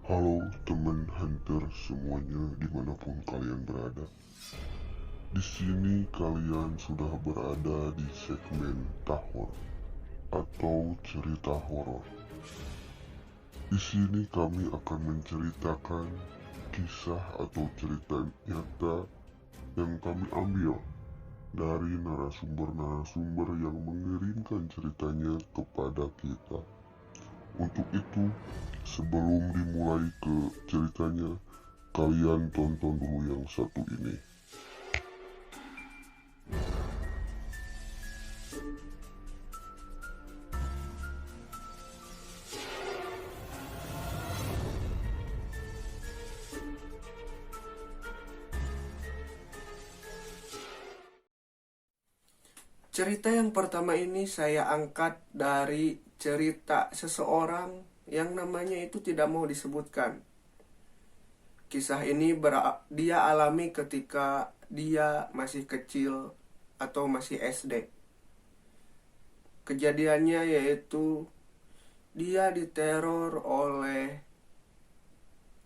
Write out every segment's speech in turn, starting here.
Halo teman hunter semuanya dimanapun kalian berada. Di sini kalian sudah berada di segmen Tahor atau cerita horor. Di sini kami akan menceritakan kisah atau cerita nyata yang kami ambil dari narasumber-narasumber yang mengirimkan ceritanya kepada kita. Untuk itu, sebelum dimulai ke ceritanya, kalian tonton dulu yang satu ini. Cerita yang pertama ini saya angkat dari cerita seseorang yang namanya itu tidak mau disebutkan. Kisah ini dia alami ketika dia masih kecil atau masih SD. Kejadiannya yaitu dia diteror oleh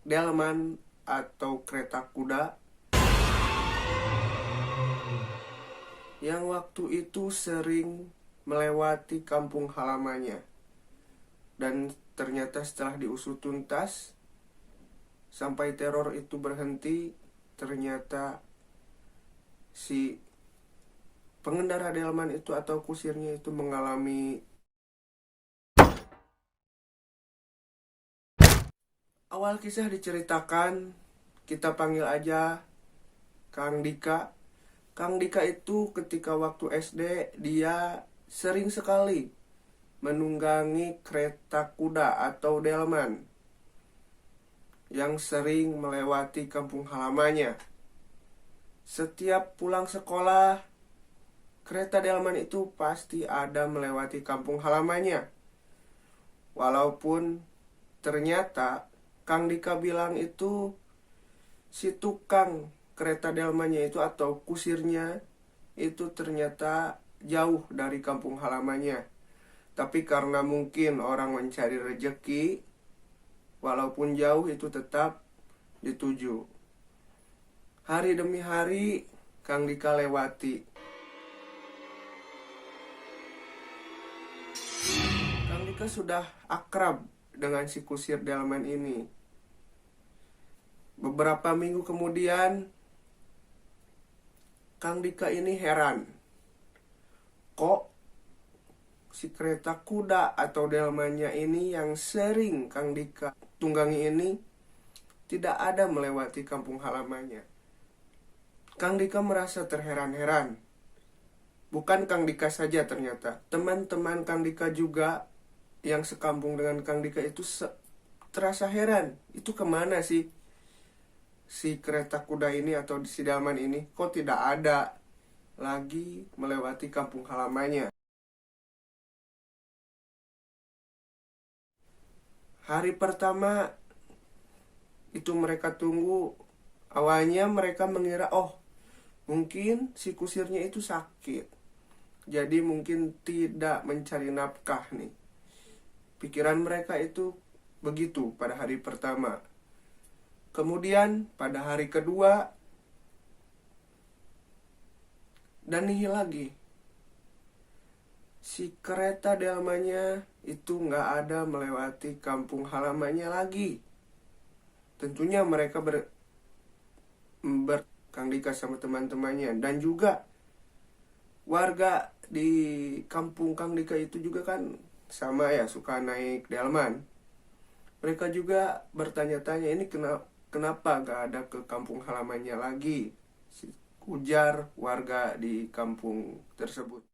delman atau kereta kuda yang waktu itu sering melewati kampung halamannya. Dan ternyata setelah diusut tuntas, sampai teror itu berhenti, ternyata si pengendara delman itu atau kusirnya itu mengalami. Awal kisah diceritakan, kita panggil aja Kang Dika. Kang Dika itu ketika waktu SD dia sering sekali menunggangi kereta kuda atau delman yang sering melewati kampung halamannya. Setiap pulang sekolah, kereta delman itu pasti ada melewati kampung halamannya. Walaupun ternyata Kang Dika bilang itu si tukang kereta delmannya itu atau kusirnya itu ternyata jauh dari kampung halamannya. Tapi karena mungkin orang mencari rejeki, walaupun jauh itu tetap dituju. Hari demi hari Kang Dika lewati. Kang Dika sudah akrab dengan si kusir delman ini. Beberapa minggu kemudian Kang Dika ini heran. Kok si kereta kuda atau delmannya ini yang sering Kang Dika tunggangi ini tidak ada melewati kampung halamannya. Kang Dika merasa terheran-heran. Bukan Kang Dika saja ternyata. Teman-teman Kang Dika juga yang sekampung dengan Kang Dika itu terasa heran. Itu kemana sih si kereta kuda ini atau si delman ini? Kok tidak ada lagi melewati kampung halamannya? Hari pertama itu mereka tunggu. Awalnya mereka mengira, oh mungkin si kusirnya itu sakit, jadi mungkin tidak mencari nafkah nih. Pikiran mereka itu begitu pada hari pertama. Kemudian pada hari kedua dan nihil lagi. Si kereta delmannya itu nggak ada melewati kampung halamannya lagi. Tentunya mereka Kang Dika sama teman-temannya dan juga warga di kampung Kang Dika itu juga kan sama ya, suka naik delman. Mereka juga bertanya-tanya, ini kenapa gak ada ke kampung halamannya lagi, ujar warga di kampung tersebut.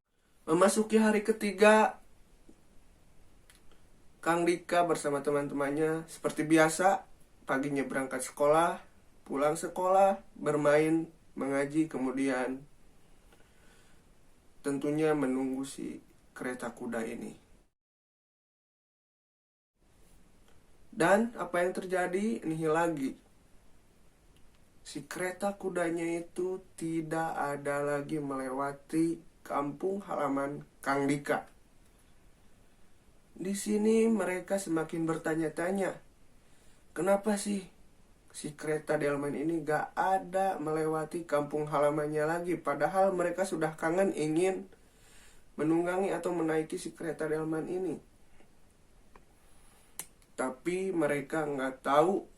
Memasuki hari ketiga, Kang Dika bersama teman-temannya seperti biasa, paginya berangkat sekolah, pulang sekolah, bermain, mengaji, kemudian tentunya menunggu si kereta kuda ini. Dan apa yang terjadi? Nihil lagi. Si kereta kudanya itu tidak ada lagi melewati kampung halaman Kang Dika. Di sini mereka semakin bertanya-tanya, kenapa sih si kereta delman ini gak ada melewati kampung halamannya lagi, padahal mereka sudah kangen ingin menunggangi atau menaiki si kereta delman ini. Tapi mereka nggak tahu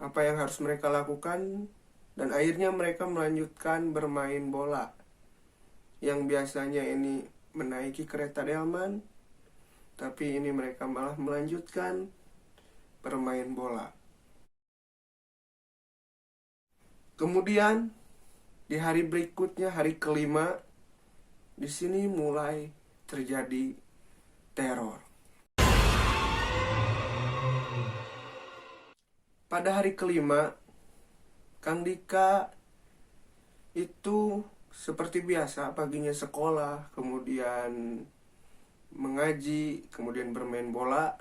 apa yang harus mereka lakukan, dan akhirnya mereka melanjutkan bermain bola. Yang biasanya ini menaiki kereta delman, tapi ini mereka malah melanjutkan bermain bola. Kemudian di hari berikutnya, hari kelima, di sini mulai terjadi teror. Pada hari kelima, Kang Dika itu seperti biasa paginya sekolah, kemudian mengaji, kemudian bermain bola.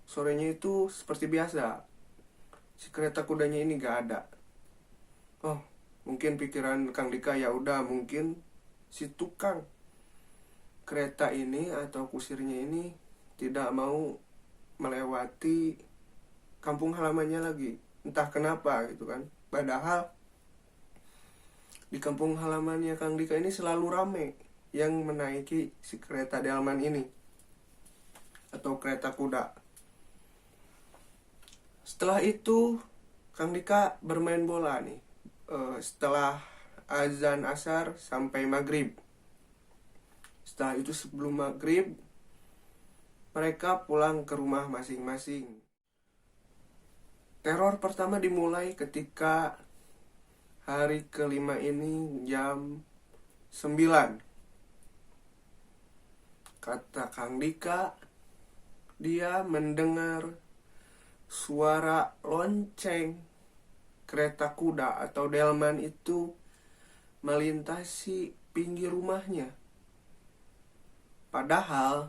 Sorenya itu seperti biasa, si kereta kudanya ini gak ada. Oh, mungkin pikiran Kang Dika, ya udah mungkin si tukang kereta ini atau kusirnya ini tidak mau melewati kampung halamannya lagi, entah kenapa gitu kan. Padahal di kampung halamannya Kang Dika ini selalu rame yang menaiki si kereta delman ini atau kereta kuda. Setelah itu Kang Dika bermain bola nih, setelah azan asar sampai maghrib. Setelah itu sebelum maghrib mereka pulang ke rumah masing-masing. Teror pertama dimulai ketika hari kelima ini jam 9. Kata Kang Dika, dia mendengar suara lonceng kereta kuda atau delman itu melintasi pinggir rumahnya. Padahal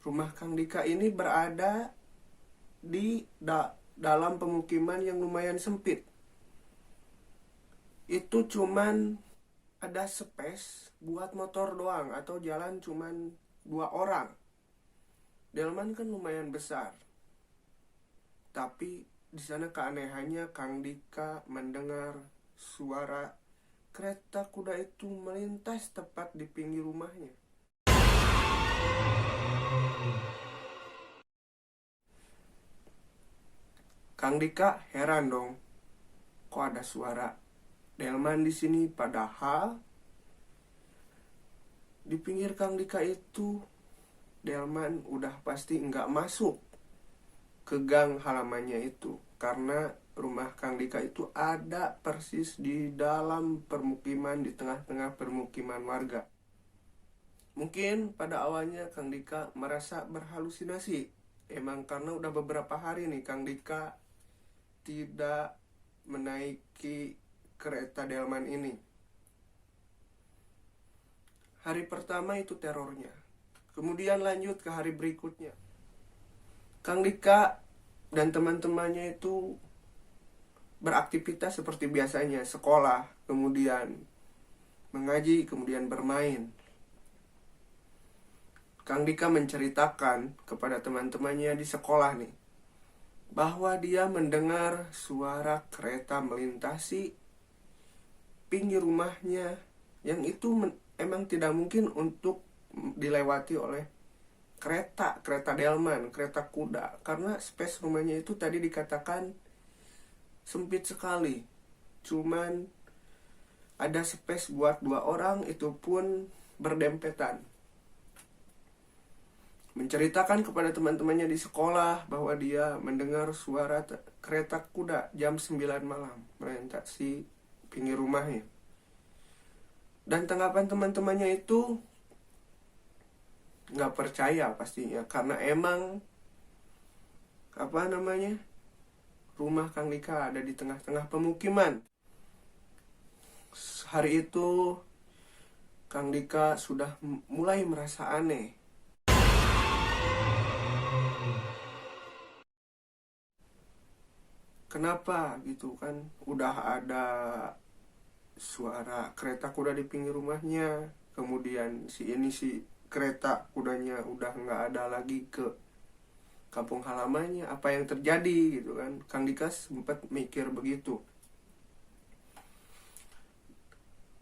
rumah Kang Dika ini berada di dalam pemukiman yang lumayan sempit. Itu cuman ada space buat motor doang, atau jalan cuman 2 orang. Delman kan lumayan besar. Tapi di sana keanehannya Kang Dika mendengar suara kereta kuda itu melintas tepat di pinggir rumahnya. Kang Dika heran dong, kok ada suara delman di sini, padahal di pinggir Kang Dika itu delman udah pasti nggak masuk ke gang halamannya itu, karena rumah Kang Dika itu ada persis di dalam permukiman, di tengah-tengah permukiman warga. Mungkin pada awalnya Kang Dika merasa berhalusinasi, emang karena udah beberapa hari nih Kang Dika tidak menaiki kereta delman ini. Hari pertama itu terornya. Kemudian lanjut ke hari berikutnya. Kang Dika dan teman-temannya itu beraktivitas seperti biasanya, sekolah, kemudian mengaji, kemudian bermain. Kang Dika menceritakan kepada teman-temannya di sekolah nih, bahwa dia mendengar suara kereta melintasi pinggir rumahnya, yang itu emang tidak mungkin untuk dilewati oleh kereta delman, kereta kuda, karena space rumahnya itu tadi dikatakan sempit sekali. Cuman ada space buat 2 orang, itu pun berdempetan. Menceritakan kepada teman-temannya di sekolah bahwa dia mendengar suara kereta kuda jam 9 malam melintasi pinggir rumahnya. Dan tanggapan teman-temannya itu nggak percaya pastinya, karena emang rumah Kang Dika ada di tengah-tengah pemukiman. Hari itu Kang Dika sudah mulai merasa aneh. Kenapa gitu kan, udah ada suara kereta kuda di pinggir rumahnya, kemudian si kereta kudanya udah nggak ada lagi ke kampung halamannya, apa yang terjadi gitu kan. Kang Dika sempat mikir begitu.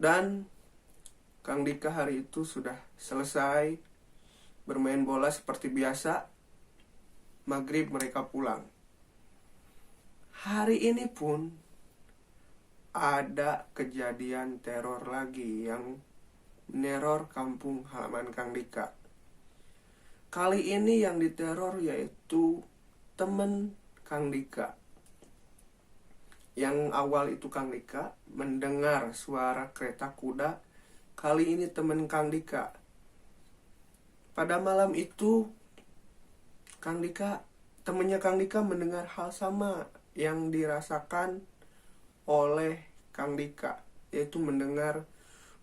Dan Kang Dika hari itu sudah selesai bermain bola seperti biasa. Maghrib mereka pulang. Hari ini pun ada kejadian teror lagi yang meneror kampung halaman Kang Dika. Kali ini yang diteror yaitu teman Kang Dika. Yang awal itu Kang Dika mendengar suara kereta kuda. Kali ini teman Kang Dika. Pada malam itu temannya Kang Dika mendengar hal sama yang dirasakan oleh Kang Dika, yaitu mendengar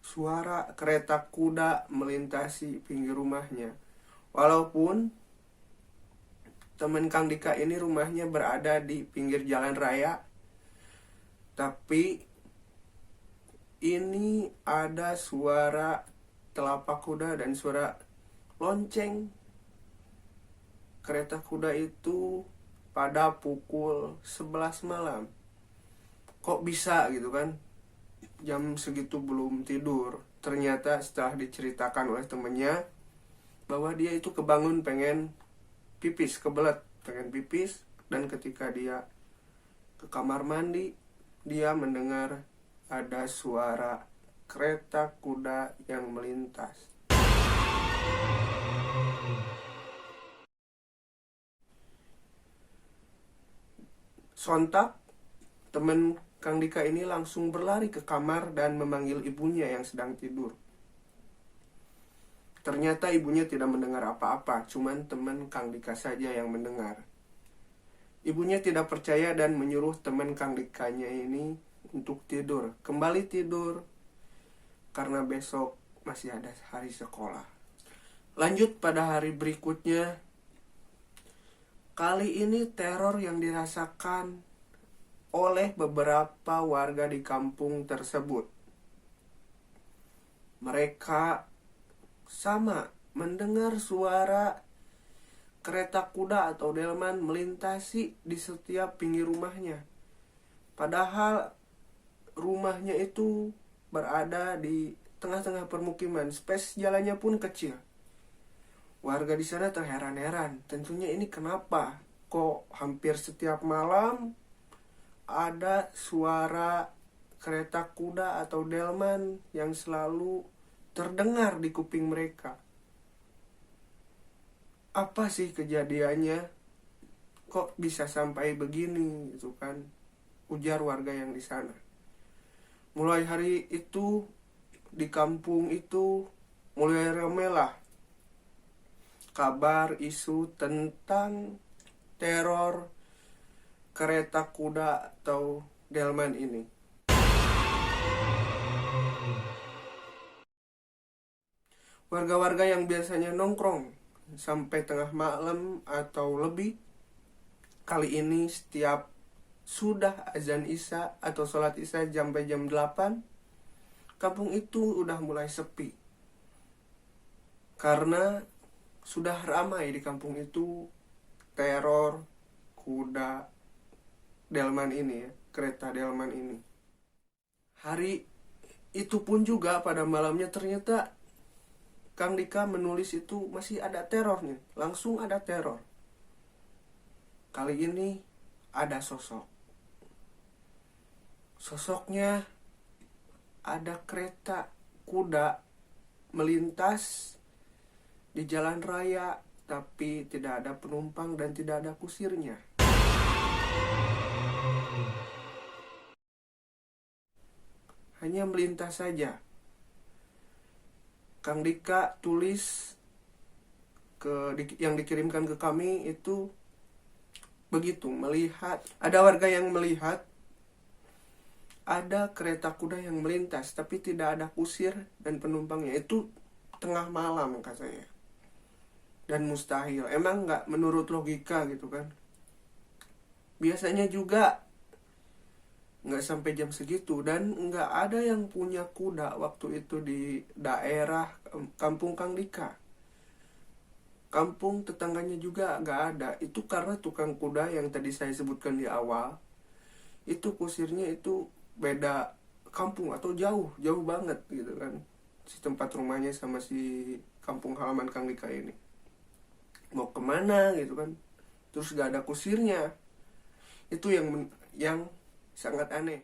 suara kereta kuda melintasi pinggir rumahnya. Walaupun teman Kang Dika ini rumahnya berada di pinggir jalan raya, tapi ini ada suara telapak kuda dan suara lonceng kereta kuda itu pada pukul 11 malam. Kok bisa gitu kan? Jam segitu belum tidur. Ternyata setelah diceritakan oleh temennya bahwa dia itu kebangun pengen pipis, kebelet pengen pipis. Dan ketika dia ke kamar mandi, dia mendengar ada suara kereta kuda yang melintas. Sontak, teman Kang Dika ini langsung berlari ke kamar dan memanggil ibunya yang sedang tidur. Ternyata ibunya tidak mendengar apa-apa, cuman teman Kang Dika saja yang mendengar. Ibunya tidak percaya dan menyuruh teman Kang Dikanya ini untuk tidur, kembali tidur, karena besok masih ada hari sekolah. Lanjut pada hari berikutnya. Kali ini teror yang dirasakan oleh beberapa warga di kampung tersebut. Mereka sama mendengar suara kereta kuda atau delman melintasi di setiap pinggir rumahnya. Padahal rumahnya itu berada di tengah-tengah permukiman, space jalannya pun kecil. Warga di sana terheran-heran, tentunya ini kenapa? Kok hampir setiap malam ada suara kereta kuda atau delman yang selalu terdengar di kuping mereka. Apa sih kejadiannya? Kok bisa sampai begini gitu kan? Ujar warga yang di sana. Mulai hari itu di kampung itu mulai ramai lah kabar isu tentang teror kereta kuda atau delman ini. Warga-warga yang biasanya nongkrong sampai tengah malam atau lebih, kali ini setiap sudah azan isya atau sholat isya sampai jam 8, kampung itu udah mulai sepi. Karena sudah ramai di kampung itu teror kuda delman ini ya, kereta delman ini. Hari itu pun juga pada malamnya ternyata Kang Dika menulis itu masih ada terornya, langsung ada teror. Kali ini ada sosok. Sosoknya ada kereta kuda melintas di jalan raya, tapi tidak ada penumpang dan tidak ada kusirnya. Hanya melintas saja. Kang Dika tulis yang dikirimkan ke kami itu begitu, melihat ada warga yang melihat ada kereta kuda yang melintas tapi tidak ada kusir dan penumpangnya. Itu tengah malam katanya. Dan mustahil. Emang nggak menurut logika gitu kan. Biasanya juga nggak sampai jam segitu. Dan nggak ada yang punya kuda waktu itu di daerah kampung Kang Dika. kampung tetangganya juga nggak ada. Itu karena tukang kuda yang tadi saya sebutkan di awal, itu kusirnya itu beda kampung atau jauh banget gitu kan, si tempat rumahnya sama si kampung halaman Kang Dika ini. Mau kemana gitu kan, terus gak ada kusirnya. Itu yang sangat aneh,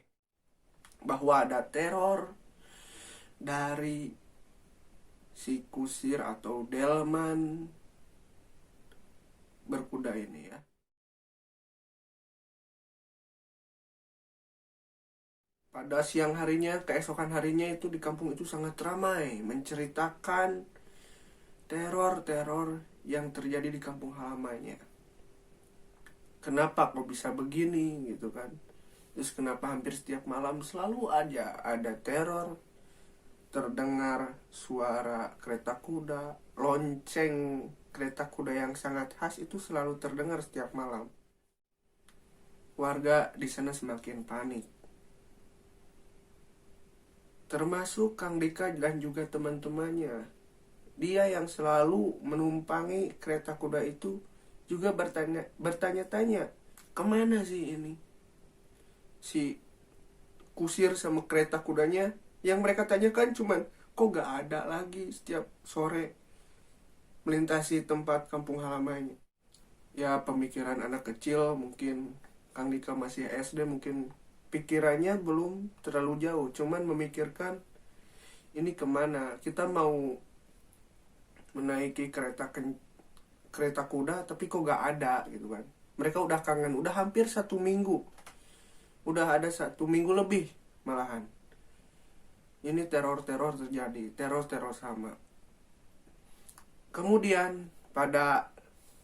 bahwa ada teror dari si kusir atau delman berkuda ini ya. Pada siang harinya, keesokan harinya itu di kampung itu sangat ramai menceritakan teror-teror yang terjadi di kampung halamannya. Kenapa kok bisa begini gitu kan? Terus kenapa hampir setiap malam selalu aja ada teror, terdengar suara kereta kuda, lonceng kereta kuda yang sangat khas itu selalu terdengar setiap malam. Warga di sana semakin panik. Termasuk Kang Dika dan juga teman-temannya. Dia yang selalu menumpangi kereta kuda itu juga bertanya-tanya, kemana sih ini si kusir sama kereta kudanya. Yang mereka tanyakan cuman, kok gak ada lagi setiap sore melintasi tempat kampung halamannya. Ya pemikiran anak kecil, mungkin Kang Dika masih SD, mungkin pikirannya belum terlalu jauh, cuman memikirkan ini kemana, kita mau menaiki kereta kuda tapi kok gak ada gitu kan. Mereka udah kangen, udah hampir 1 minggu, udah ada 1 minggu lebih malahan ini teror-teror terjadi, teror-teror sama. Kemudian pada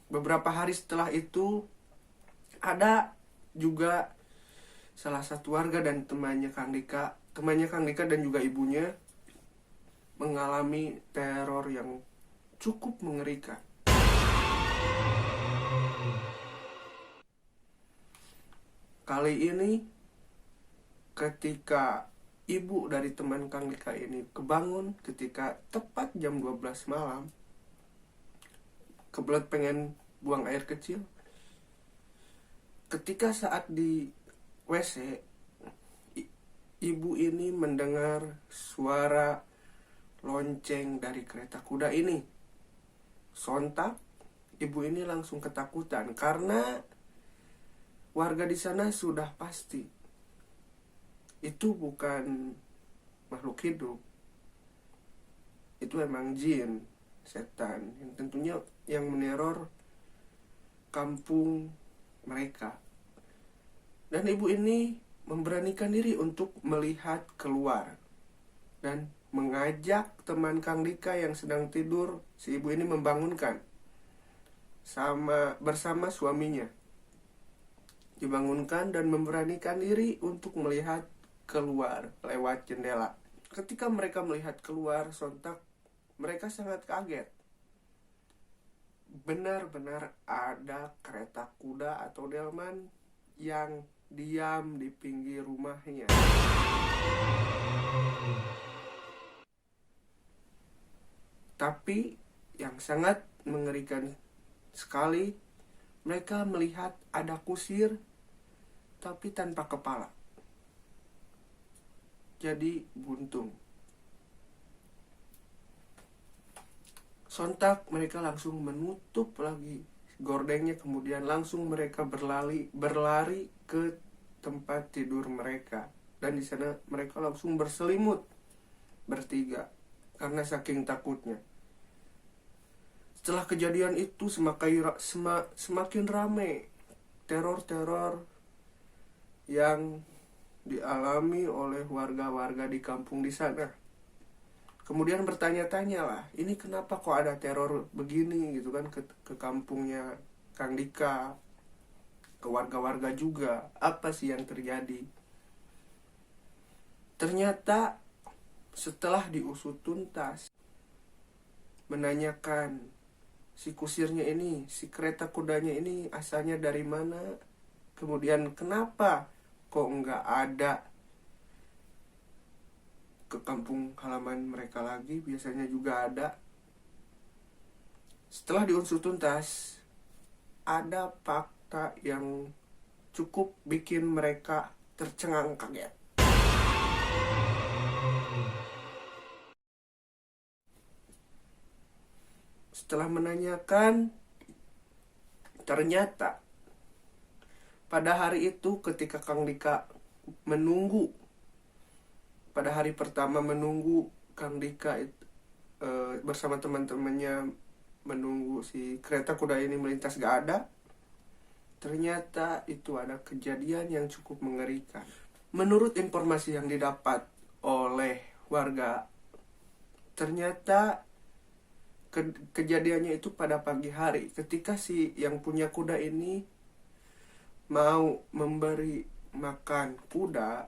beberapa hari setelah itu ada juga salah satu warga dan temannya Kang Dika dan juga ibunya mengalami teror yang cukup mengerikan. Kali ini ketika ibu dari teman Kang Dika ini kebangun ketika tepat jam 12 malam, kebelet pengen buang air kecil. Ketika saat di WC, ibu ini mendengar suara lonceng dari kereta kuda ini. Sontak ibu ini langsung ketakutan karena warga di sana sudah pasti itu bukan makhluk hidup, itu emang jin, setan yang tentunya yang meneror kampung mereka. Dan ibu ini memberanikan diri untuk melihat keluar dan mengajak teman Kang Dika yang sedang tidur. Si ibu ini membangunkan bersama suaminya, dibangunkan dan memberanikan diri untuk melihat keluar lewat jendela. Ketika mereka melihat keluar, sontak mereka sangat kaget. Benar-benar ada kereta kuda atau delman yang diam di pinggir rumahnya. Tapi yang sangat mengerikan sekali, mereka melihat ada kusir tapi tanpa kepala. Jadi buntung. Sontak mereka langsung menutup lagi gordengnya, kemudian langsung mereka berlari ke tempat tidur mereka. Dan di sana mereka langsung berselimut bertiga karena saking takutnya. Setelah kejadian itu semakin ramai teror-teror yang dialami oleh warga-warga di kampung di sana. Kemudian bertanya-tanya lah, ini kenapa kok ada teror begini gitu kan ke kampungnya Kang Dika, ke warga-warga juga, apa sih yang terjadi? Ternyata setelah diusut tuntas, menanyakan si kusirnya ini, si kereta kudanya ini asalnya dari mana, kemudian kenapa kok nggak ada ke kampung halaman mereka lagi, biasanya juga ada. Setelah diusut tuntas, ada fakta yang cukup bikin mereka tercengang kaget. Setelah menanyakan, ternyata pada hari itu ketika Kang Dika menunggu, pada hari pertama menunggu Kang Dika bersama teman-temannya menunggu si kereta kuda ini melintas gak ada, ternyata itu ada kejadian yang cukup mengerikan. Menurut informasi yang didapat oleh warga, ternyata kejadiannya itu pada pagi hari ketika si yang punya kuda ini mau memberi makan kuda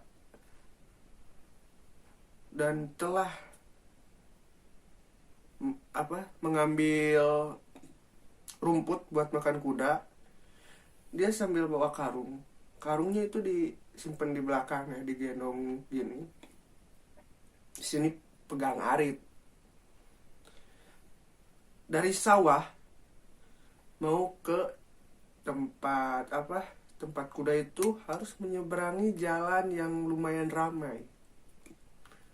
dan telah mengambil rumput buat makan kuda. Dia sambil bawa karungnya itu disimpan di belakang ya, digendong gini. Di sini pegang arit. Dari sawah mau ke tempat kuda itu harus menyeberangi jalan yang lumayan ramai.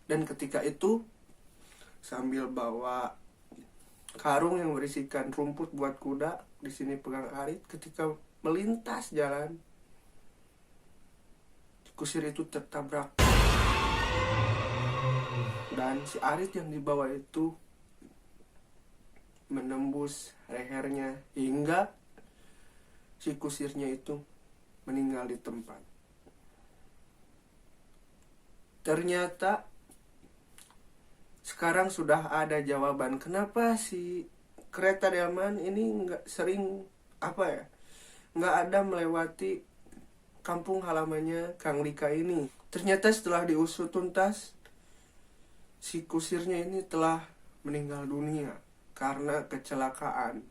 Dan ketika itu sambil bawa karung yang berisikan rumput buat kuda, di sini pegang arit, ketika melintas jalan, kusir itu tertabrak dan si arit yang dibawa itu menembus lehernya hingga si kusirnya itu meninggal di tempat. Ternyata sekarang sudah ada jawaban kenapa si kereta delman ini nggak ada melewati kampung halamannya Kang Dika ini. Ternyata setelah diusut tuntas, si kusirnya ini telah meninggal dunia karena kecelakaan.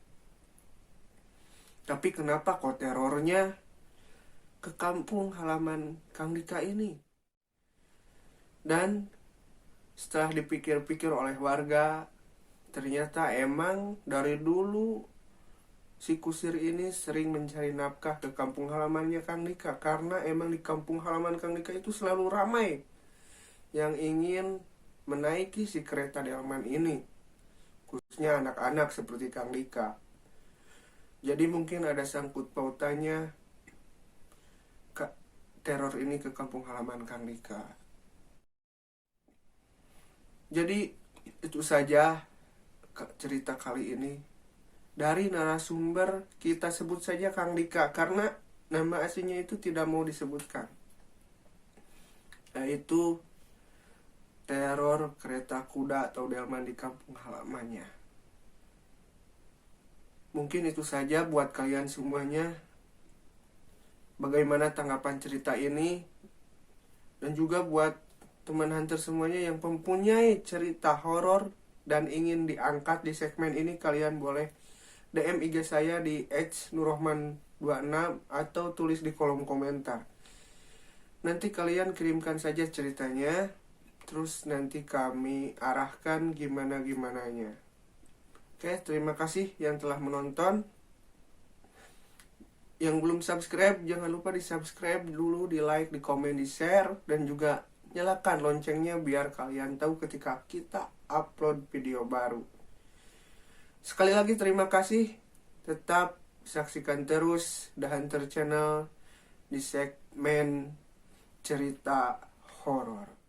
Tapi kenapa kok terornya ke kampung halaman Kang Dika ini? Dan setelah dipikir-pikir oleh warga, ternyata emang dari dulu si kusir ini sering mencari nafkah ke kampung halamannya Kang Dika, karena emang di kampung halaman Kang Dika itu selalu ramai yang ingin menaiki si kereta delman ini, khususnya anak-anak seperti Kang Dika. Jadi mungkin ada sangkut pautannya teror ini ke kampung halaman Kang Dika. Jadi itu saja cerita kali ini. Dari narasumber kita sebut saja Kang Dika karena nama aslinya itu tidak mau disebutkan, yaitu teror kereta kuda atau delman di kampung halamannya. Mungkin itu saja buat kalian semuanya. Bagaimana tanggapan cerita ini? Dan juga buat teman hunter semuanya yang mempunyai cerita horor dan ingin diangkat di segmen ini, kalian boleh DM IG saya di @nurrohman26 atau tulis di kolom komentar. Nanti kalian kirimkan saja ceritanya, terus nanti kami arahkan gimana-gimananya. Oke, terima kasih yang telah menonton. Yang belum subscribe, jangan lupa di subscribe dulu, di like, di komen, di share, dan juga nyalakan loncengnya biar kalian tahu ketika kita upload video baru. Sekali lagi terima kasih. Tetap saksikan terus The Hunter Channel di segmen cerita horor.